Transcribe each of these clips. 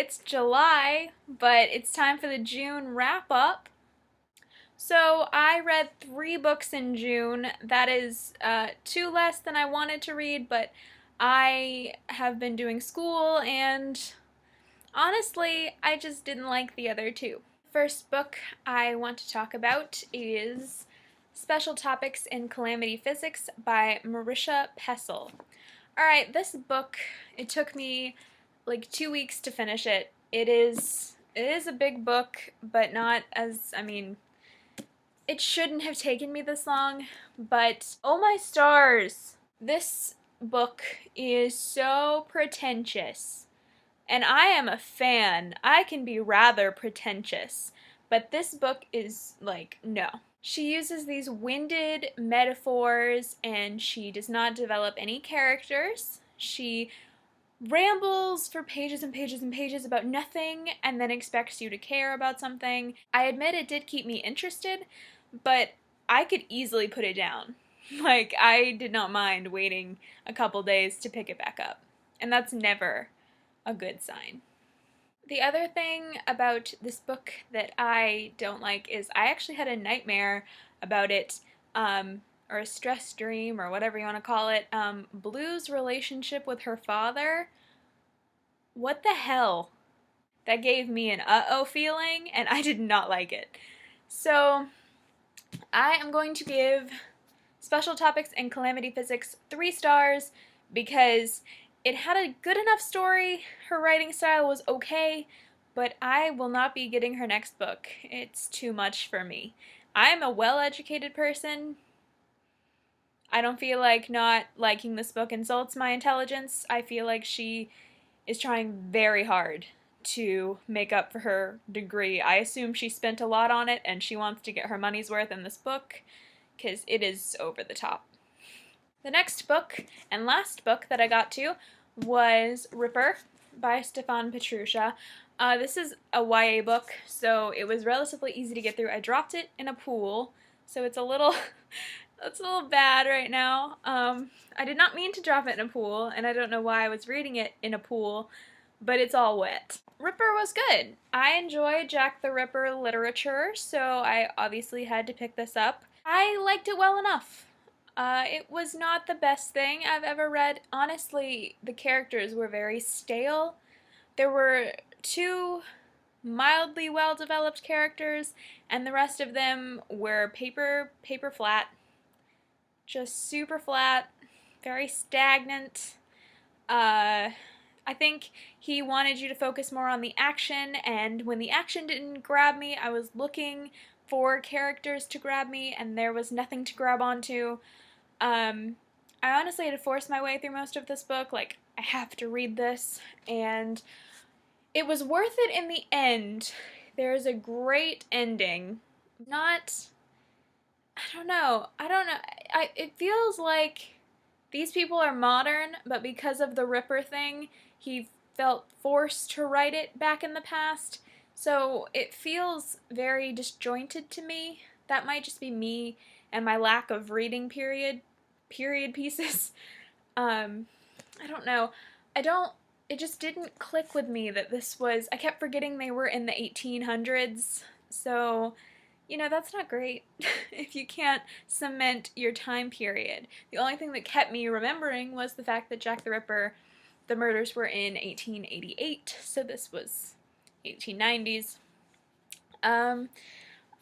it's July, but it's time for the June wrap up. So I read 3 books in June. That is 2 less than I wanted to read, but I have been doing school and honestly, I just didn't like the other two. First book I want to talk about is Special Topics in Calamity Physics by Marisha Pessl. Alright, this book, it took me like 2 weeks to finish it. It is a big book, but not as, it shouldn't have taken me this long, but oh my stars! This book is so pretentious. And I am a fan. I can be rather pretentious. But this book is like, no. She uses these winded metaphors and she does not develop any characters. She rambles for pages and pages and pages about nothing and then expects you to care about something. I admit it did keep me interested, but I could easily put it down. Like, I did not mind waiting a couple days to pick it back up. And that's never a good sign. The other thing about this book that I don't like is I actually had a nightmare about it, or a stress dream, or whatever you want to call it. Blue's relationship with her father. What the hell? That gave me an uh-oh feeling, and I did not like it. So, I am going to give Special Topics in Calamity Physics 3 stars because it had a good enough story, her writing style was okay, but I will not be getting her next book. It's too much for me. I'm a well-educated person. I don't feel like not liking this book insults my intelligence. I feel like she is trying very hard to make up for her degree. I assume she spent a lot on it and she wants to get her money's worth in this book because it is over the top. The next book and last book that I got to was Ripper by Stefan Petrusha. This is a YA book, so it was relatively easy to get through. I dropped it in a pool, so it's a little it's a little bad right now. I did not mean to drop it in a pool, and I don't know why I was reading it in a pool, but it's all wet. Ripper was good. I enjoy Jack the Ripper literature, so I obviously had to pick this up. I liked it well enough. It was not the best thing I've ever read. Honestly, the characters were very stale. There were 2 mildly well-developed characters, and the rest of them were paper flat. Just super flat, very stagnant. I think he wanted you to focus more on the action, and when the action didn't grab me, I was looking for characters to grab me, and there was nothing to grab onto. I honestly had to force my way through most of this book, like, I have to read this, and it was worth it in the end. There's a great ending. I don't know, it feels like these people are modern, but because of the Ripper thing, he felt forced to write it back in the past, so it feels very disjointed to me. That might just be me and my lack of reading period pieces. I don't know. It just didn't click with me that this was, I kept forgetting they were in the 1800s, so, that's not great if you can't cement your time period. The only thing that kept me remembering was the fact that Jack the Ripper, the murders were in 1888, so this was 1890s. I'm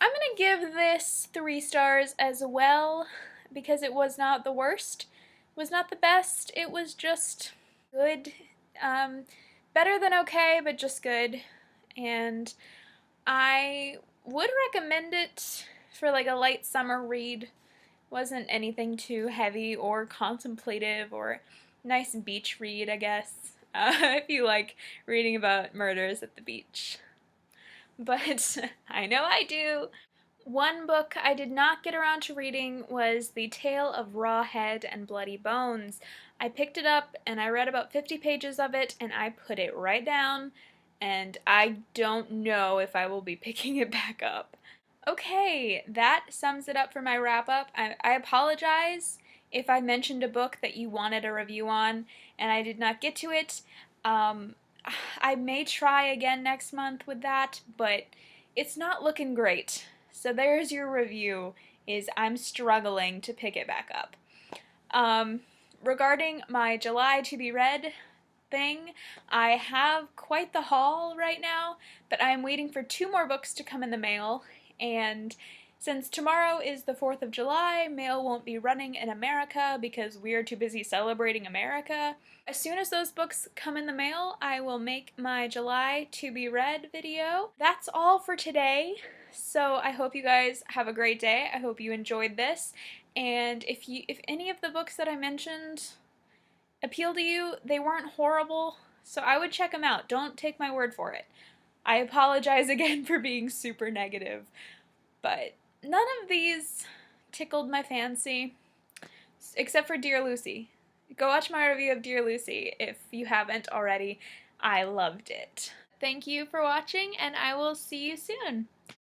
gonna give this 3 stars as well, because it was not the worst, was not the best, it was just good. Better than okay, but just good. And I would recommend it for like a light summer read. Wasn't anything too heavy or contemplative or nice beach read, I guess. If you like reading about murders at the beach. But I know I do. One book I did not get around to reading was The Tale of Raw Head and Bloody Bones. I picked it up and I read about 50 pages of it and I put it right down, and I don't know if I will be picking it back up. Okay, that sums it up for my wrap-up. I apologize if I mentioned a book that you wanted a review on and I did not get to it. I may try again next month with that, but it's not looking great. So there's your review, is I'm struggling to pick it back up. Regarding my July to be read thing, I have quite the haul right now, but I am waiting for 2 more books to come in the mail, and since tomorrow is the 4th of July, mail won't be running in America because we're too busy celebrating America. As soon as those books come in the mail, I will make my July to be read video. That's all for today, so I hope you guys have a great day. I hope you enjoyed this, and if any of the books that I mentioned appeal to you, they weren't horrible, so I would check them out. Don't take my word for it. I apologize again for being super negative, but none of these tickled my fancy, except for Dear Lucy. Go watch my review of Dear Lucy if you haven't already. I loved it. Thank you for watching, and I will see you soon.